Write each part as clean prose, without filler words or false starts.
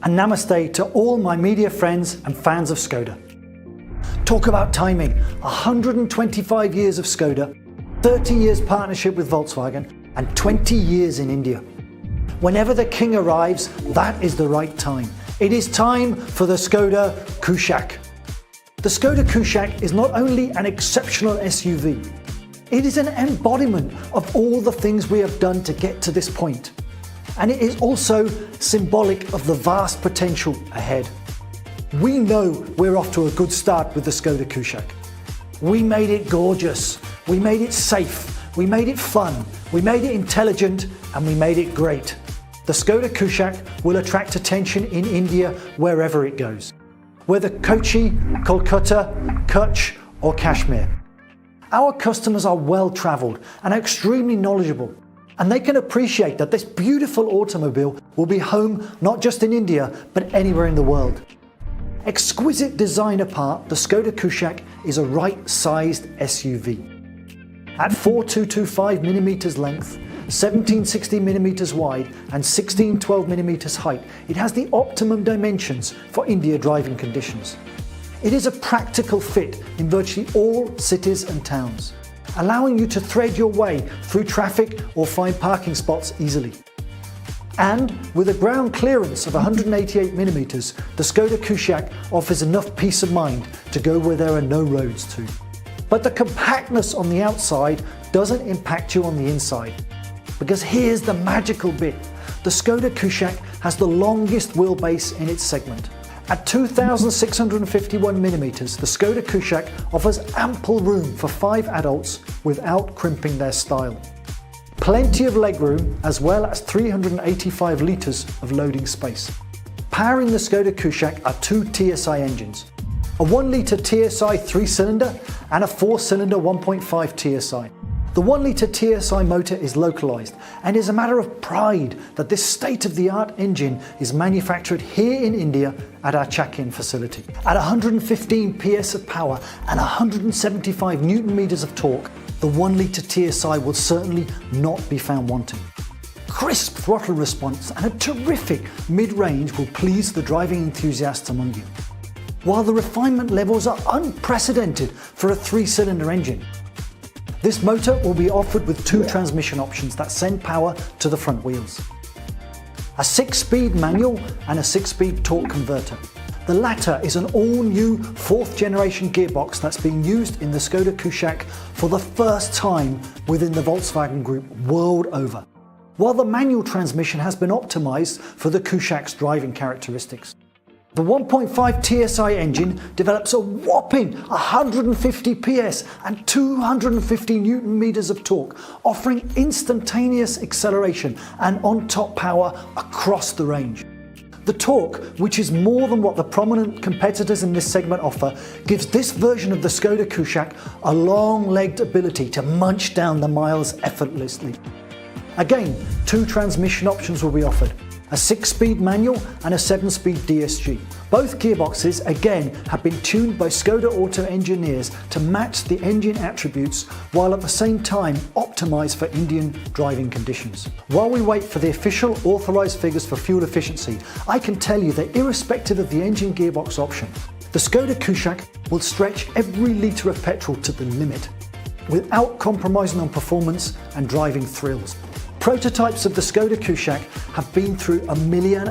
And namaste to all my media friends and fans of Skoda. Talk about timing, 125 years of Skoda, 30 years partnership with Volkswagen, and 20 years in India. Whenever the king arrives, that is the right time. It is time for the Skoda Kushaq. The Skoda Kushaq is not only an exceptional SUV, it is an embodiment of all the things we have done to get to this point. And it is also symbolic of the vast potential ahead. We know we're off to a good start with the Skoda Kushaq. We made it gorgeous, we made it safe, we made it fun, we made it intelligent, and we made it great. The Skoda Kushaq will attract attention in India wherever it goes, whether Kochi, Kolkata, Kutch, or Kashmir. Our customers are well travelled and extremely knowledgeable, and they can appreciate that this beautiful automobile will be home not just in India, but anywhere in the world. Exquisite design apart, the Skoda Kushaq is a right-sized SUV. At 4225mm length, 1760mm wide and 1612mm height, it has the optimum dimensions for India driving conditions. It is a practical fit in virtually all cities and towns, allowing you to thread your way through traffic or find parking spots easily. And with a ground clearance of 188mm, the Skoda Kushaq offers enough peace of mind to go where there are no roads to. But the compactness on the outside doesn't impact you on the inside. Because here's the magical bit. The Skoda Kushaq has the longest wheelbase in its segment. At 2,651mm, the Skoda Kushaq offers ample room for 5 adults without crimping their style. Plenty of legroom as well as 385 litres of loading space. Powering the Skoda Kushaq are 2 TSI engines, a 1 litre TSI 3-cylinder and a 4-cylinder 1.5 TSI. The 1 litre TSI motor is localised, and it is a matter of pride that this state-of-the-art engine is manufactured here in India at our Chakin facility. At 115 PS of power and 175 Nm of torque, the 1 litre TSI will certainly not be found wanting. Crisp throttle response and a terrific mid-range will please the driving enthusiasts among you. While the refinement levels are unprecedented for a 3-cylinder engine, this motor will be offered with 2 transmission options that send power to the front wheels. A 6-speed manual and a 6-speed torque converter. The latter is an all-new 4th generation gearbox that's being used in the Skoda Kushaq for the first time within the Volkswagen Group world over, while the manual transmission has been optimised for the Kushaq's driving characteristics. The 1.5 TSI engine develops a whopping 150 PS and 250 Nm of torque, offering instantaneous acceleration and on-top power across the range. The torque, which is more than what the prominent competitors in this segment offer, gives this version of the Skoda Kushaq a long-legged ability to munch down the miles effortlessly. Again, 2 transmission options will be offered, a 6-speed manual and a 7-speed DSG. Both gearboxes again have been tuned by Skoda Auto engineers to match the engine attributes while at the same time optimised for Indian driving conditions. While we wait for the official authorised figures for fuel efficiency, I can tell you that irrespective of the engine gearbox option, the Skoda Kushaq will stretch every litre of petrol to the limit without compromising on performance and driving thrills. Prototypes of the Skoda Kushaq have been through 1.5 million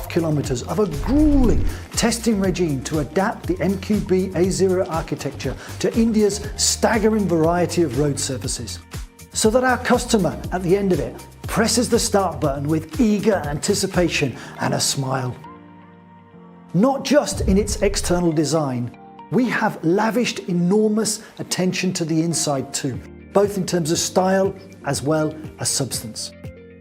kilometres of a gruelling testing regime to adapt the MQB A0 architecture to India's staggering variety of road surfaces, so that our customer at the end of it presses the start button with eager anticipation and a smile. Not just in its external design, we have lavished enormous attention to the inside too, both in terms of style as well as substance.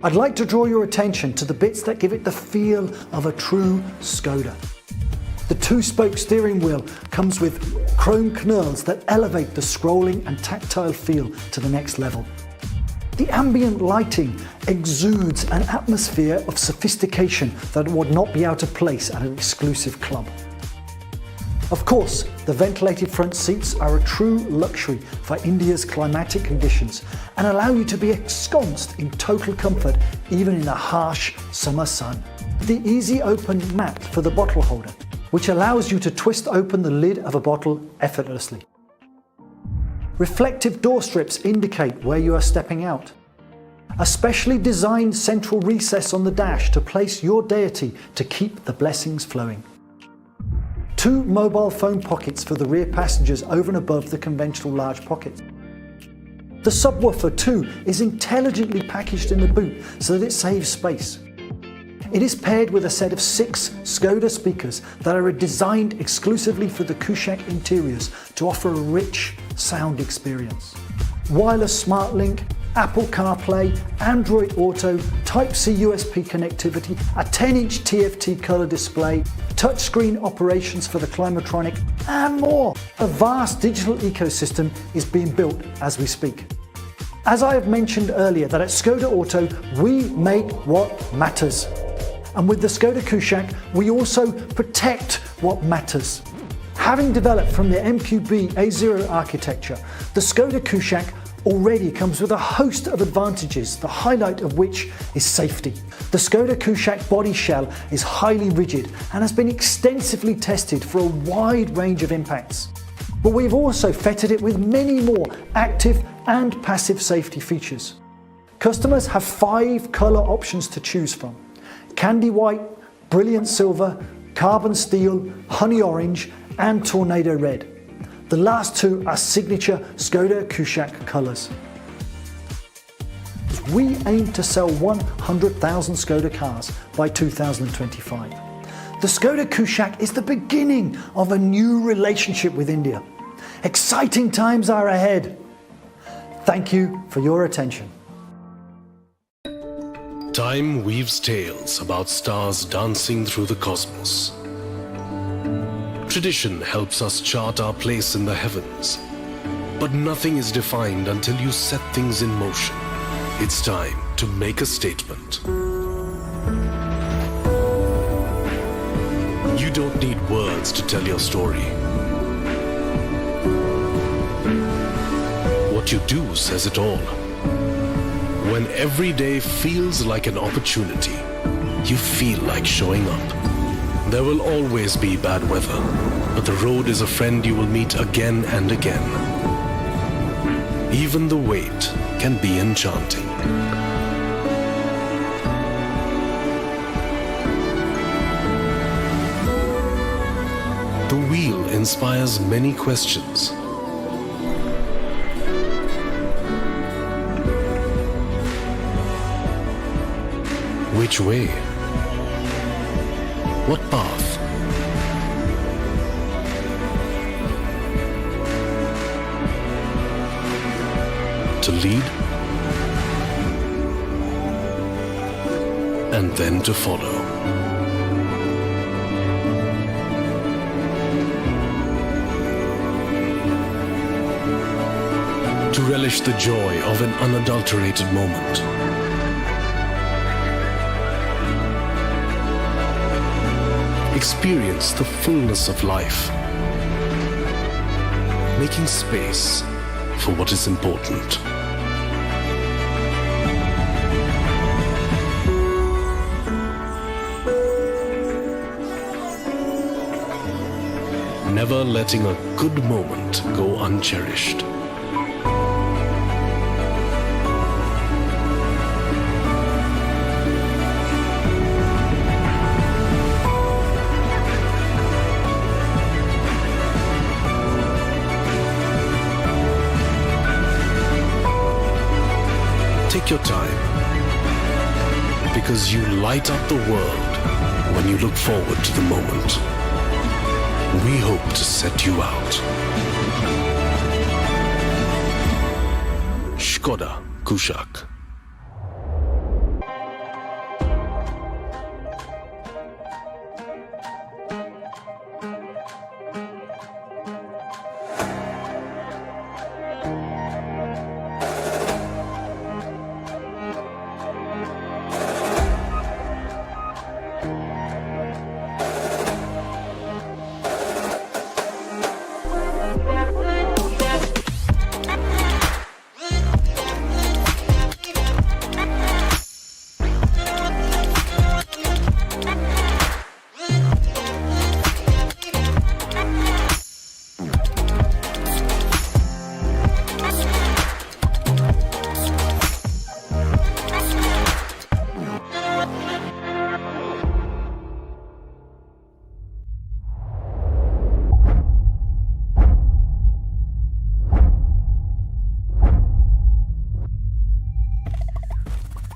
I'd like to draw your attention to the bits that give it the feel of a true Skoda. The 2-spoke steering wheel comes with chrome knurls that elevate the scrolling and tactile feel to the next level. The ambient lighting exudes an atmosphere of sophistication that would not be out of place at an exclusive club. Of course, the ventilated front seats are a true luxury for India's climatic conditions and allow you to be ensconced in total comfort even in the harsh summer sun. The easy open mat for the bottle holder, which allows you to twist open the lid of a bottle effortlessly. Reflective door strips indicate where you are stepping out. A specially designed central recess on the dash to place your deity to keep the blessings flowing. 2 mobile phone pockets for the rear passengers over and above the conventional large pockets. The subwoofer too is intelligently packaged in the boot so that it saves space. It is paired with a set of 6 Skoda speakers that are designed exclusively for the Kushaq interiors to offer a rich sound experience. Wireless smart link, Apple CarPlay, Android Auto, Type-C USB connectivity, a 10-inch TFT color display, touchscreen operations for the Climatronic, and more. A vast digital ecosystem is being built as we speak. As I have mentioned earlier, that at Skoda Auto we make what matters. And with the Skoda Kushaq, we also protect what matters. Having developed from the MQB A0 architecture, the Skoda Kushaq already comes with a host of advantages, the highlight of which is safety. The Skoda Kushaq body shell is highly rigid and has been extensively tested for a wide range of impacts. But we've also fitted it with many more active and passive safety features. Customers have 5 color options to choose from: candy white, brilliant silver, carbon steel, honey orange, and tornado red. The last 2 are signature Skoda Kushaq colors. We aim to sell 100,000 Skoda cars by 2025. The Skoda Kushaq is the beginning of a new relationship with India. Exciting times are ahead. Thank you for your attention. Time weaves tales about stars dancing through the cosmos. Tradition helps us chart our place in the heavens. But nothing is defined until you set things in motion. It's time to make a statement. You don't need words to tell your story. What you do says it all. When every day feels like an opportunity, you feel like showing up. There will always be bad weather, but the road is a friend you will meet again and again. Even the wait can be enchanting. The wheel inspires many questions. Which way? What path? To lead and then to follow. To relish the joy of an unadulterated moment. Experience the fullness of life, making space for what is important. Never letting a good moment go uncherished. Take your time, because you light up the world when you look forward to the moment. We hope to set you out. Skoda Kushaq.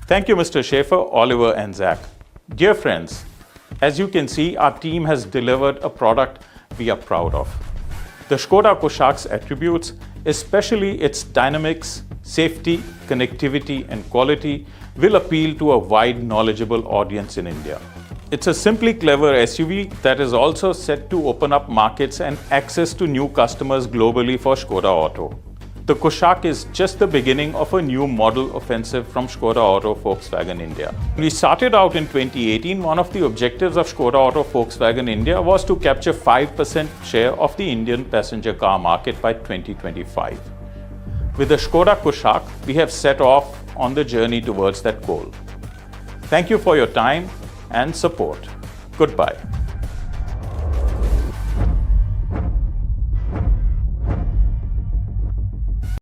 Thank you, Mr. Schaefer, Oliver, and Zach. Dear friends, as you can see, our team has delivered a product we are proud of. The Skoda Kushaq's attributes, especially its dynamics, safety, connectivity, and quality, will appeal to a wide, knowledgeable audience in India. It's a simply clever SUV that is also set to open up markets and access to new customers globally for Skoda Auto. The Kushaq is just the beginning of a new model offensive from Skoda Auto Volkswagen India. When we started out in 2018, one of the objectives of Skoda Auto Volkswagen India was to capture 5% share of the Indian passenger car market by 2025. With the Skoda Kushaq, we have set off on the journey towards that goal. Thank you for your time and support. Goodbye.